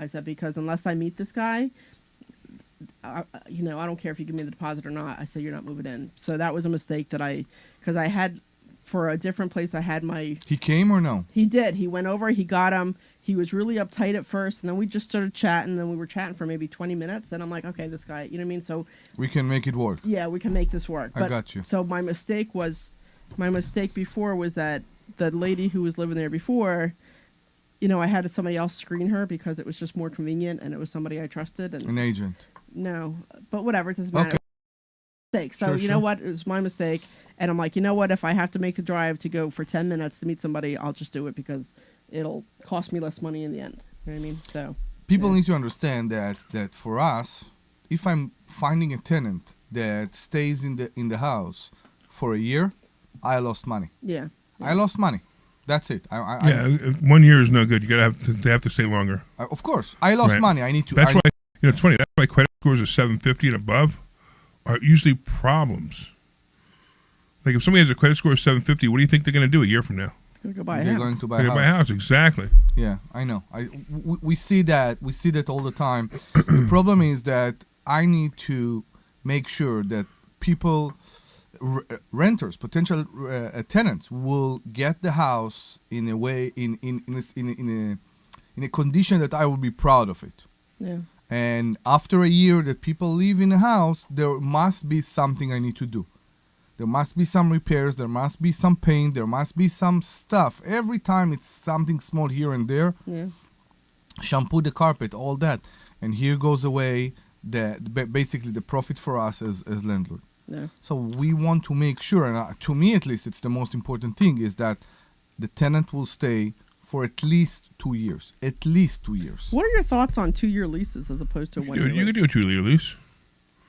I said, because unless I meet this guy, I don't care if you give me the deposit or not. I said, you're not moving in. So that was a mistake because I had, for a different place, I had my... He came or no? He did. He went over, he got him. He was really uptight at first, and then we just started chatting, and then we were chatting for maybe 20 minutes, and I'm like, okay, this guy, you know what I mean? So... We can make it work. Yeah, we can make this work. I got you. So my mistake before was that the lady who was living there before... I had somebody else screen her because it was just more convenient, and it was somebody I trusted. And an agent. No, but whatever, it doesn't matter. Okay. Mistake. So you know what? It was my mistake, and I'm like, you know what? If I have to make the drive to go for 10 minutes to meet somebody, I'll just do it because it'll cost me less money in the end. You know what I mean? So people need to understand that for us, if I'm finding a tenant that stays in the house for a year, I lost money. Yeah. I lost money. That's it. 1 year is no good. You have to stay longer. Of course, I lost money. I need to. That's why it's funny. That's why credit scores of 750 and above are usually problems. Like if somebody has a credit score of 750, what do you think they're going to do a year from now? They're going to buy a house. They're going to buy a house. Exactly. Yeah, I know. We see that. We see that all the time. The problem is that I need to make sure that people. Renters, potential tenants, will get the house in a way, in a condition that I will be proud of it. Yeah. And after a year that people live in a house, there must be something I need to do. There must be some repairs. There must be some paint. There must be some stuff. Every time it's something small here and there. Yeah. Shampoo the carpet, all that, and here goes away basically the profit for us as landlord. Yeah. So we want to make sure, and to me at least, it's the most important thing, is that the tenant will stay for at least 2 years. At least 2 years. What are your thoughts on 2-year leases as opposed to 1 year lease? You can do a 2-year lease.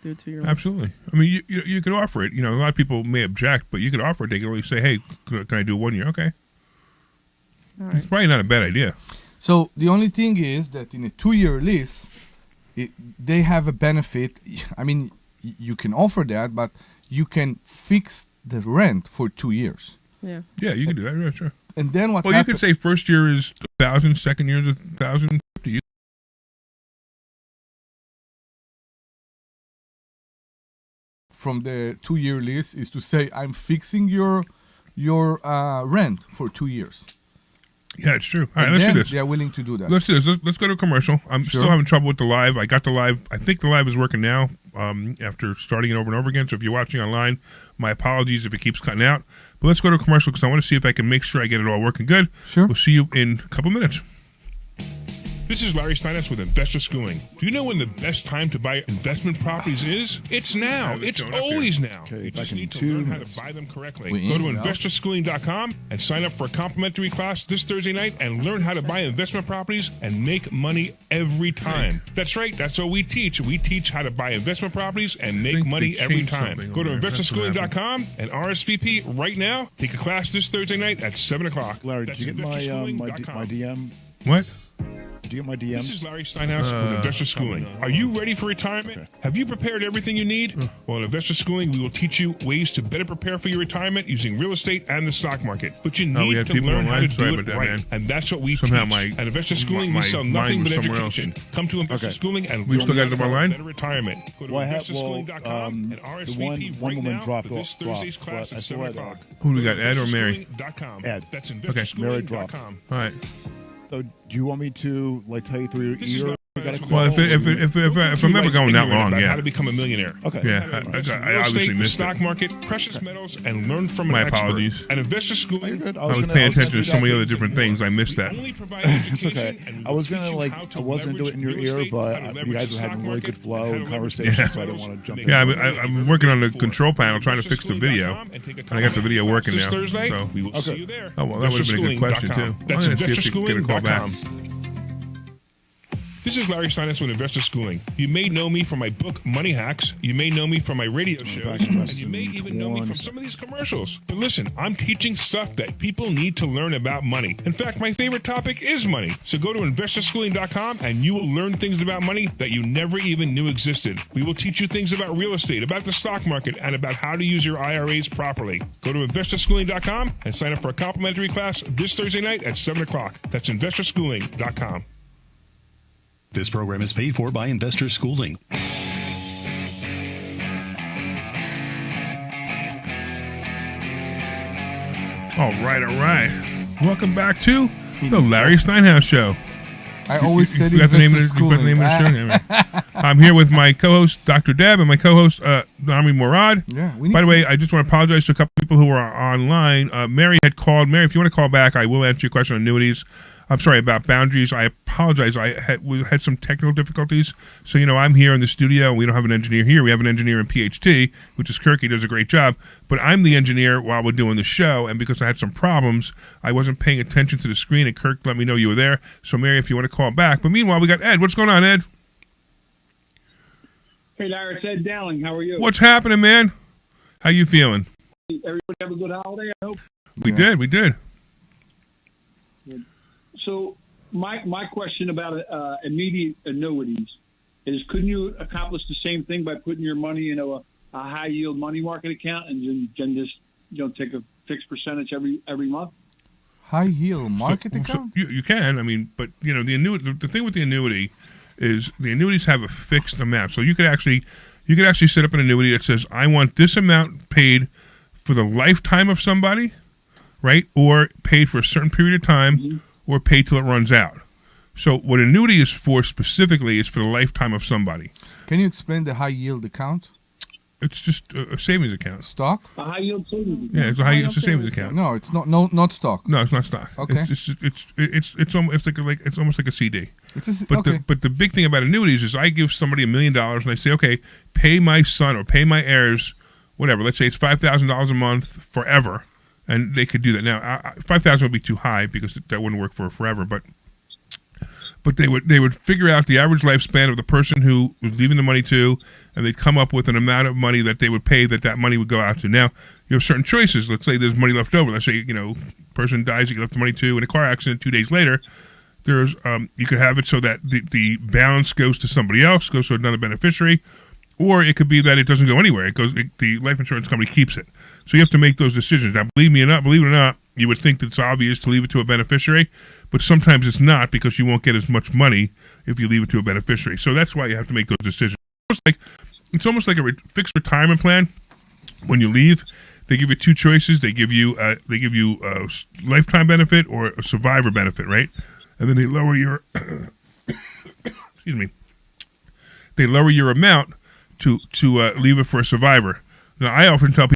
Do a 2-year lease. Absolutely. I mean, you could offer it. A lot of people may object, but you could offer it. They can always say, hey, can I do 1 year? Okay. All right. It's probably not a bad idea. So the only thing is that in a 2-year lease, they have a benefit. I mean, you can offer that, but you can fix the rent for 2 years. Yeah. Yeah, you can do that. Yeah, sure. And then what happens? Well, you could say first year is 1,000, second year is 1,050. From the 2-year lease is to say, I'm fixing your rent for 2 years. Yeah, it's true. All right, and let's then do this. They're willing to do that. Let's do this. Let's go to a commercial. I'm still having trouble with the live. I got the live. I think the live is working now after starting it over and over again. So if you're watching online, my apologies if it keeps cutting out. But let's go to a commercial because I want to see if I can make sure I get it all working good. Sure. We'll see you in a couple minutes. This is Larry Steinhouse with Investor Schooling. Do you know when the best time to buy investment properties is? It's now. It's always now. Okay, you just need to 2 learn minutes. how to buy them correctly. Go to investorschooling.com and sign up for a complimentary class this Thursday night and learn how to buy investment properties and make money every time. That's right. That's what we teach. We teach how to buy investment properties and make money every time. Go to investorschooling.com and RSVP right now. Take a class this Thursday night at 7 o'clock. Larry, That's did you get my investorschooling.com. DM? What? Do you get my DMs? This is Larry Steinhouse with Investor Schooling. Are you ready for retirement? Okay. Have you prepared everything you need? Well, in Investor Schooling, we will teach you ways to better prepare for your retirement using real estate and the stock market. But you need to learn how to do it right. And that's what we teach. At Investor Schooling, we sell nothing but education. Come to Investor Schooling and learn how to better retirement. Go to investorschooling.com and RSVP one right woman now dropped for this off, Thursday's but class I at still 7 had, o'clock. Who do we got, Ed or Mary? Ed. That's Okay, Mary dropped. investorschooling.com. All right. So, do you want me to tell you through your ear? Well, if I'm ever going that long, yeah. How to become a millionaire. Okay. Yeah, I Real obviously estate, the missed stock it. market, precious metals, and learn from an My expert. apologies. At Investor Schooling, I was paying attention to so many other different things. I missed that. only provide It's education. okay. And we I will was teach gonna you like how to I wasn't gonna do it in your leverage real ear, estate, but how to you leverage guys the were having stock really good market, flow how to and leverage conversation, precious so I didn't metals, want to jump in. Yeah, I'm working on the control panel, trying to fix the video, and I got the video working This now. Thursday, So. we will see you there. Oh well, that would have been a good question too. That's I'm gonna see if you can get a call back. investorschooling.com. This is Larry Steinhouse with Investor Schooling. You may know me from my book, Money Hacks. You may know me from my radio shows. And you may even know me from some of these commercials. But listen, I'm teaching stuff that people need to learn about money. In fact, my favorite topic is money. So go to investorschooling.com and you will learn things about money that you never even knew existed. We will teach you things about real estate, about the stock market, and about how to use your IRAs properly. Go to investorschooling.com and sign up for a complimentary class this Thursday night at 7 o'clock. That's investorschooling.com. This program is paid for by Investor Schooling. All right. Welcome back to the Larry Steinhouse Show. I always said You got the name of Investor the- you got the name of the Schooling. show? Yeah, right. I'm here with my co-host, Dr. Deb, and my co-host, Omri Morad. Yeah, we need By the to- way, I just want to apologize to a couple people who are online. Mary had called. Mary, if you want to call back, I will answer your question on annuities. I'm sorry about boundaries. I apologize. We had some technical difficulties. So, I'm here in the studio. We don't have an engineer here. We have an engineer in PhD, which is Kirk. He does a great job. But I'm the engineer while we're doing the show. And because I had some problems, I wasn't paying attention to the screen. And Kirk let me know you were there. So, Mary, if you want to call back. But meanwhile, we got Ed. What's going on, Ed? Hey, Larry, it's Ed Dowling. How are you? What's happening, man? How you feeling? Everybody have a good holiday, I hope. We did. So my question about immediate annuities is, couldn't you accomplish the same thing by putting your money in a high yield money market account and then just take a fixed percentage every month? High yield market So account? you can. I mean, but the annuity. The thing with the annuity is the annuities have a fixed amount. So you could actually set up an annuity that says, I want this amount paid for the lifetime of somebody, right? Or paid for a certain period of time, or paid till it runs out. So what annuity is for specifically is for the lifetime of somebody. Can you explain the high yield account? It's just a savings account. Stock? A high yield savings. Yeah, it's a savings account. No, it's not stock. No, it's not stock. Okay. It's almost like a CD. But But the big thing about annuities is I give somebody $1 million and I say, okay, pay my son or pay my heirs, whatever. Let's say it's $5,000 a month forever, and they could do that. Now, $5,000 would be too high because that wouldn't work for forever. But they would figure out the average lifespan of the person who was leaving the money to, and they'd come up with an amount of money that they would pay that money would go out to. Now, you have certain choices. Let's say there's money left over. Let's say person dies, you left the money to in a car accident 2 days later. There's you could have it so that the balance goes to somebody else, goes to another beneficiary, or it could be that it doesn't go anywhere. The life insurance company keeps it. So you have to make those decisions. Now, believe it or not, you would think that it's obvious to leave it to a beneficiary, but sometimes it's not, because you won't get as much money if you leave it to a beneficiary. So that's why you have to make those decisions. It's almost like a fixed retirement plan. When you leave, they give you two choices. They give you a lifetime benefit or a survivor benefit, right? And then they lower your excuse me. They lower your amount to leave it for a survivor. Now, I often tell people,